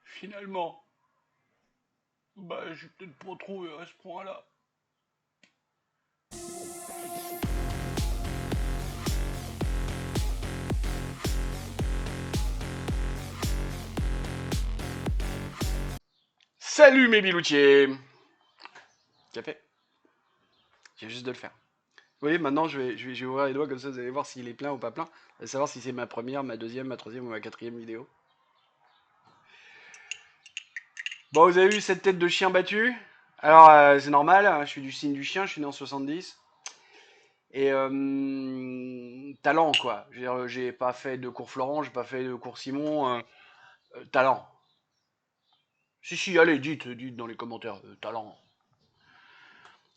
Finalement, bah, j'ai peut-être pas trouvé à ce point-là. Salut mes biloutiers. Café. J'ai juste de le faire. Vous voyez, maintenant je vais ouvrir les doigts comme ça, vous allez voir s'il est plein ou pas plein. Vous allez savoir si c'est ma première, ma deuxième, ma troisième ou ma quatrième vidéo. Bon, vous avez vu cette tête de chien battu? Alors, c'est normal, hein, je suis du signe du chien, je suis né en 70. Et talent, quoi. J'ai pas fait de cours Florent, j'ai pas fait de cours Simon. Talent. Si, allez, dites dans les commentaires, talent.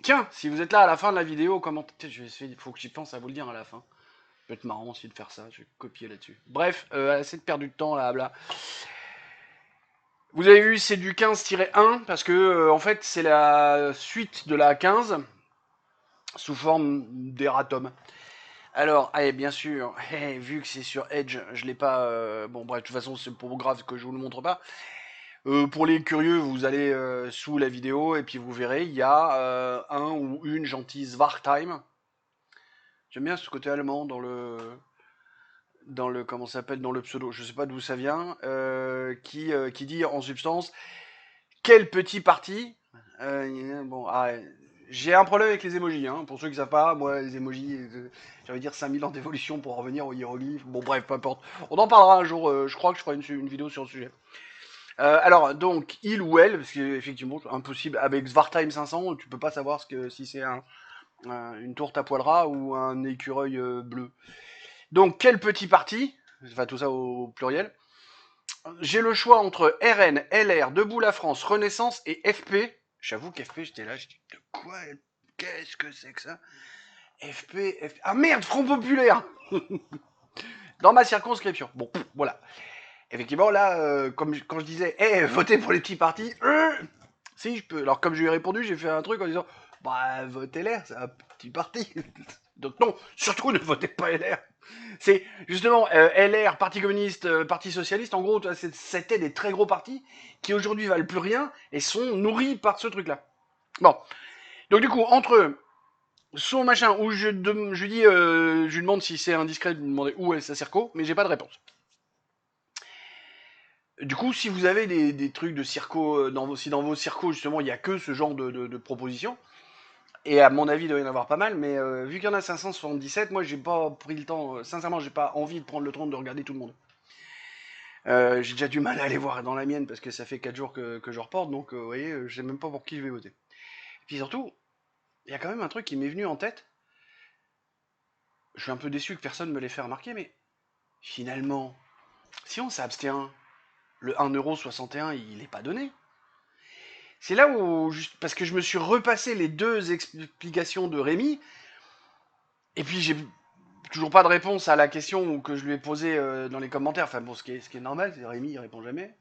Tiens, si vous êtes là à la fin de la vidéo, commentez. Je vais essayer, faut que j'y pense à vous le dire à la fin. Ça peut être marrant aussi de faire ça, je vais copier là-dessus. Bref, assez de perdre du temps là, bla. Vous avez vu, c'est du 15-1, parce que en fait, c'est la suite de la 15 sous forme d'erratum. Alors, allez, bien sûr, vu que c'est sur Edge, je l'ai pas. Bon, bref, de toute façon, c'est pour grave que je vous le montre pas. Pour les curieux, vous allez sous la vidéo et puis vous verrez, il y a un ou une gentille Svartime. J'aime bien ce côté allemand dans le comment ça s'appelle dans le pseudo. Je sais pas d'où ça vient, qui dit en substance quel petit parti. Bon, j'ai un problème avec les emojis, hein. Pour ceux qui savent pas, moi les emojis, j'allais dire 5000 ans d'évolution pour en revenir aux hiéroglyphes. Bon bref, peu importe. On en parlera un jour. Je crois que je ferai une vidéo sur le sujet. Alors, donc, il ou elle, parce qu'effectivement, c'est impossible, avec Svartime 500, tu peux pas savoir si c'est une tourte à poil ras ou un écureuil bleu. Donc, quel petit parti, enfin tout ça au pluriel, j'ai le choix entre RN, LR, Debout la France, Renaissance et FP. J'avoue qu'FP, j'étais là, j'étais de quoi? Qu'est-ce que c'est que ça? FP. Ah merde, Front Populaire. Dans ma circonscription. Bon, voilà. Effectivement, là, comme quand je disais, votez pour les petits partis, si je peux. Alors, comme je lui ai répondu, j'ai fait un truc en disant, bah, votez LR, c'est un petit parti. Donc, non, surtout ne votez pas LR. C'est justement LR, Parti communiste, Parti socialiste, en gros, c'était des très gros partis qui aujourd'hui valent plus rien et sont nourris par ce truc-là. Bon, donc du coup, entre son machin où je lui demande si c'est indiscret de lui demander où est sa circo, mais j'ai pas de réponse. Du coup, si vous avez des trucs de circo, si dans vos circos, justement, il n'y a que ce genre de propositions, et à mon avis, il doit y en avoir pas mal, mais vu qu'il y en a 577, moi, j'ai pas pris le temps, sincèrement, j'ai pas envie de prendre le temps de regarder tout le monde. J'ai déjà du mal à aller voir dans la mienne, parce que ça fait 4 jours que je reporte, donc, vous voyez, je sais même pas pour qui je vais voter. Et puis surtout, il y a quand même un truc qui m'est venu en tête, je suis un peu déçu que personne me l'ait fait remarquer, mais finalement, si on s'abstient, le 1,61€, il n'est pas donné. C'est là où, parce que je me suis repassé les deux explications de Rémi, et puis j'ai toujours pas de réponse à la question que je lui ai posée dans les commentaires. Enfin bon, ce qui est normal, c'est Rémi, il répond jamais.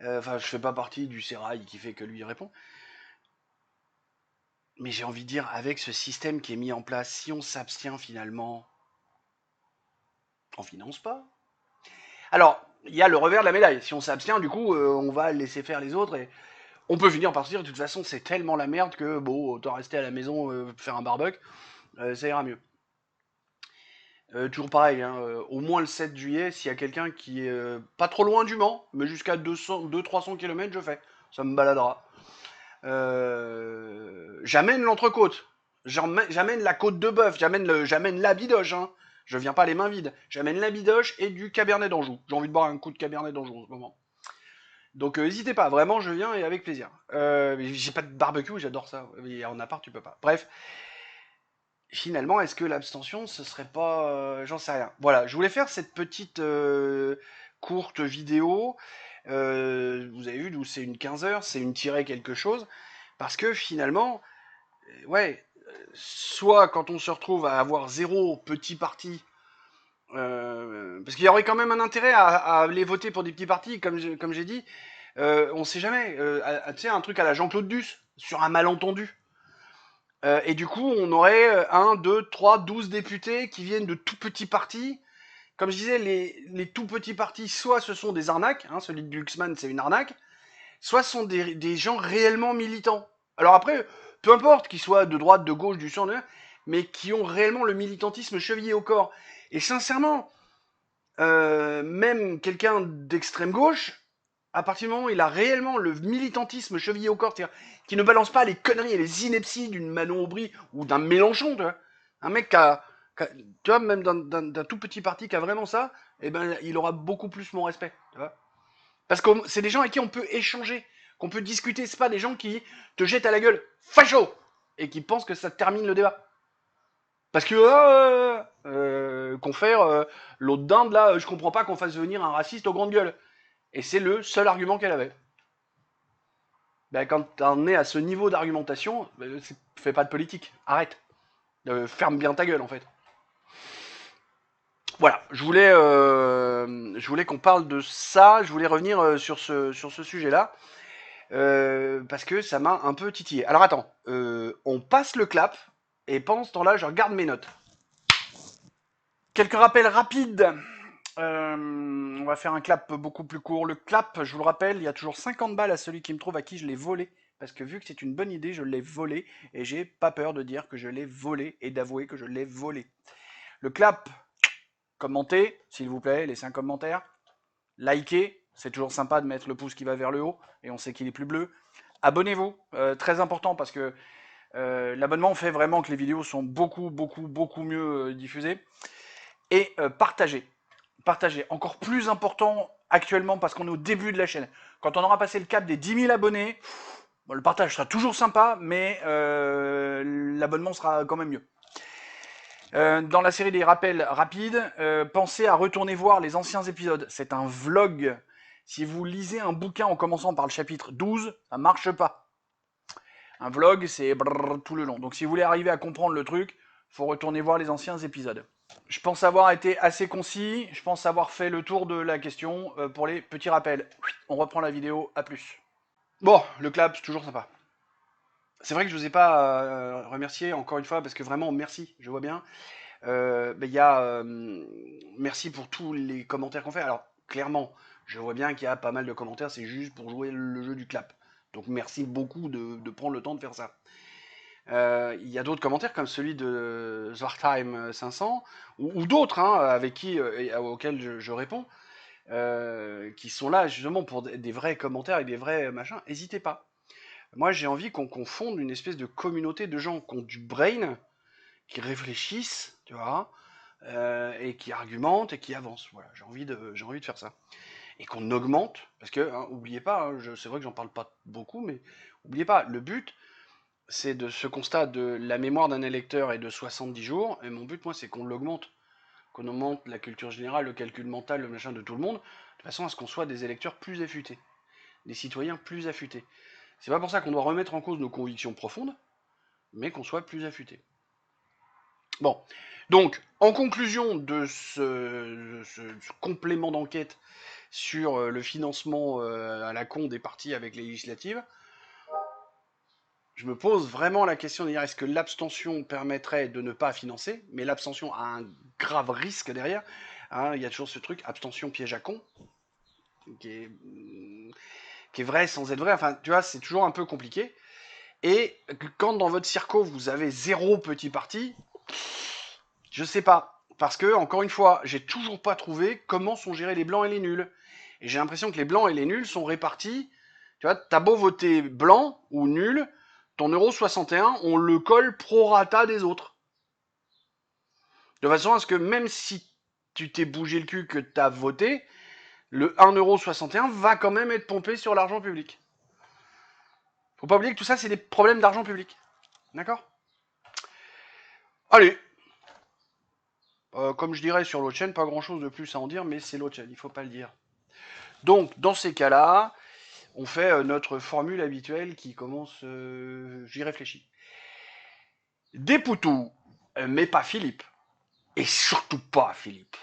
Enfin, je fais pas partie du sérail qui fait que lui il répond. Mais j'ai envie de dire, avec ce système qui est mis en place, si on s'abstient finalement, on finance pas. Alors, il y a le revers de la médaille. Si on s'abstient, du coup, on va laisser faire les autres et on peut finir par se dire, de toute façon, c'est tellement la merde que, bon, autant rester à la maison, faire un barbecue, ça ira mieux. Toujours pareil, hein, au moins le 7 juillet, s'il y a quelqu'un qui est pas trop loin du Mans, mais jusqu'à 200-300 km, je fais. Ça me baladera. J'amène l'entrecôte. J'amène la côte de bœuf. J'amène la bidoche. Hein. Je viens pas les mains vides. J'amène la bidoche et du cabernet d'Anjou. J'ai envie de boire un coup de cabernet d'Anjou en ce moment. Donc n'hésitez pas, vraiment je viens et avec plaisir. J'ai pas de barbecue, j'adore ça. Et en appart tu peux pas. Bref, finalement, est-ce que l'abstention, ce serait pas... j'en sais rien. Voilà, je voulais faire cette petite courte vidéo. Vous avez vu d'où c'est une 15 heures, c'est une tirée quelque chose. Parce que finalement, ouais, soit quand on se retrouve à avoir zéro petit parti, parce qu'il y aurait quand même un intérêt à aller voter pour des petits partis, comme j'ai dit, on sait jamais. Tu sais, un truc à la Jean-Claude Duss, sur un malentendu. Et du coup, on aurait 1, 2, 3, 12 députés qui viennent de tout petits partis, comme je disais, les tout petits partis, soit ce sont des arnaques, hein, celui de Glucksmann c'est une arnaque, soit ce sont des gens réellement militants. Alors après, peu importe qu'ils soient de droite, de gauche, du centre, mais qui ont réellement le militantisme chevillé au corps. Et sincèrement, même quelqu'un d'extrême gauche, à partir du moment où il a réellement le militantisme chevillé au corps, c'est-à-dire qui ne balance pas les conneries et les inepties d'une Manon Aubry ou d'un Mélenchon, tu vois. Un mec tu vois, même d'un tout petit parti qui a vraiment ça, eh ben, il aura beaucoup plus mon respect, tu vois. Parce que c'est des gens avec qui on peut échanger, qu'on peut discuter. C'est pas des gens qui te jettent à la gueule facho et qui pensent que ça termine le débat. Parce que confère l'autre dinde là, je comprends pas qu'on fasse venir un raciste aux grandes gueules. Et c'est le seul argument qu'elle avait. Ben, quand t'en es à ce niveau d'argumentation, fais pas de politique, arrête. Ferme bien ta gueule en fait. Voilà, je voulais qu'on parle de ça, je voulais revenir sur ce sujet-là. Parce que ça m'a un peu titillé. Alors attends, on passe le clap, et pendant ce temps-là, je regarde mes notes. Quelques rappels rapides. On va faire un clap beaucoup plus court. Le clap, je vous le rappelle, il y a toujours 50 balles à celui qui me trouve à qui je l'ai volé. Parce que vu que c'est une bonne idée, je l'ai volé. Et j'ai pas peur de dire que je l'ai volé et d'avouer que je l'ai volé. Le clap, commentez, s'il vous plaît, laissez un commentaire. Likez, c'est toujours sympa de mettre le pouce qui va vers le haut. Et on sait qu'il est plus bleu. Abonnez-vous, très important parce que l'abonnement fait vraiment que les vidéos sont beaucoup mieux diffusées. Et partagez. Partagez. Encore plus important actuellement parce qu'on est au début de la chaîne. Quand on aura passé le cap des 10 000 abonnés, bon, le partage sera toujours sympa, mais l'abonnement sera quand même mieux. Dans la série des rappels rapides, pensez à retourner voir les anciens épisodes. C'est un vlog. Si vous lisez un bouquin en commençant par le chapitre 12, ça marche pas. Un vlog, c'est tout le long. Donc si vous voulez arriver à comprendre le truc, faut retourner voir les anciens épisodes. Je pense avoir été assez concis, je pense avoir fait le tour de la question. Pour les petits rappels, on reprend la vidéo, à plus. Bon, le clap, c'est toujours sympa. C'est vrai que je vous ai pas remercié encore une fois, parce que vraiment, merci, je vois bien. Merci pour tous les commentaires qu'on fait. Alors, clairement, je vois bien qu'il y a pas mal de commentaires, c'est juste pour jouer le jeu du clap. Donc merci beaucoup de prendre le temps de faire ça. Il y a d'autres commentaires comme celui de Zwartime 500 ou d'autres hein, avec qui auxquels je réponds, qui sont là justement pour des vrais commentaires et des vrais machins. N'hésitez pas. Moi, j'ai envie qu'on fonde une espèce de communauté de gens qui ont du brain, qui réfléchissent, tu vois, et qui argumentent et qui avancent. Voilà, j'ai envie de faire ça. Et qu'on augmente, parce que, hein, oubliez pas, hein, c'est vrai que j'en parle pas beaucoup, mais oubliez pas, le but, c'est de ce constat de la mémoire d'un électeur est de 70 jours, et mon but, moi, c'est qu'on l'augmente, qu'on augmente la culture générale, le calcul mental, le machin de tout le monde, de façon à ce qu'on soit des électeurs plus affûtés, des citoyens plus affûtés. C'est pas pour ça qu'on doit remettre en cause nos convictions profondes, mais qu'on soit plus affûtés. Bon, donc, en conclusion de ce complément d'enquête sur le financement à la con des partis avec les législatives, je me pose vraiment la question de dire est-ce que l'abstention permettrait de ne pas financer, mais l'abstention a un grave risque derrière. Hein, il y a toujours ce truc, abstention piège à con, qui est vrai sans être vrai. Enfin, tu vois, c'est toujours un peu compliqué. Et quand dans votre circo, vous avez 0 petit parti, je sais pas. Parce que, encore une fois, j'ai toujours pas trouvé comment sont gérés les blancs et les nuls. Et j'ai l'impression que les blancs et les nuls sont répartis. Tu vois, t'as beau voter blanc ou nul, ton euro 61, on le colle prorata des autres. De façon à ce que même si tu t'es bougé le cul que t'as voté, le 1,61€ va quand même être pompé sur l'argent public. Faut pas oublier que tout ça, c'est des problèmes d'argent public. D'accord ? Allez. Comme je dirais sur l'autre chaîne, pas grand chose de plus à en dire, mais c'est l'autre chaîne, il faut pas le dire. Donc, dans ces cas-là, on fait notre formule habituelle qui commence. J'y réfléchis. Des poutous, mais pas Philippe. Et surtout pas Philippe.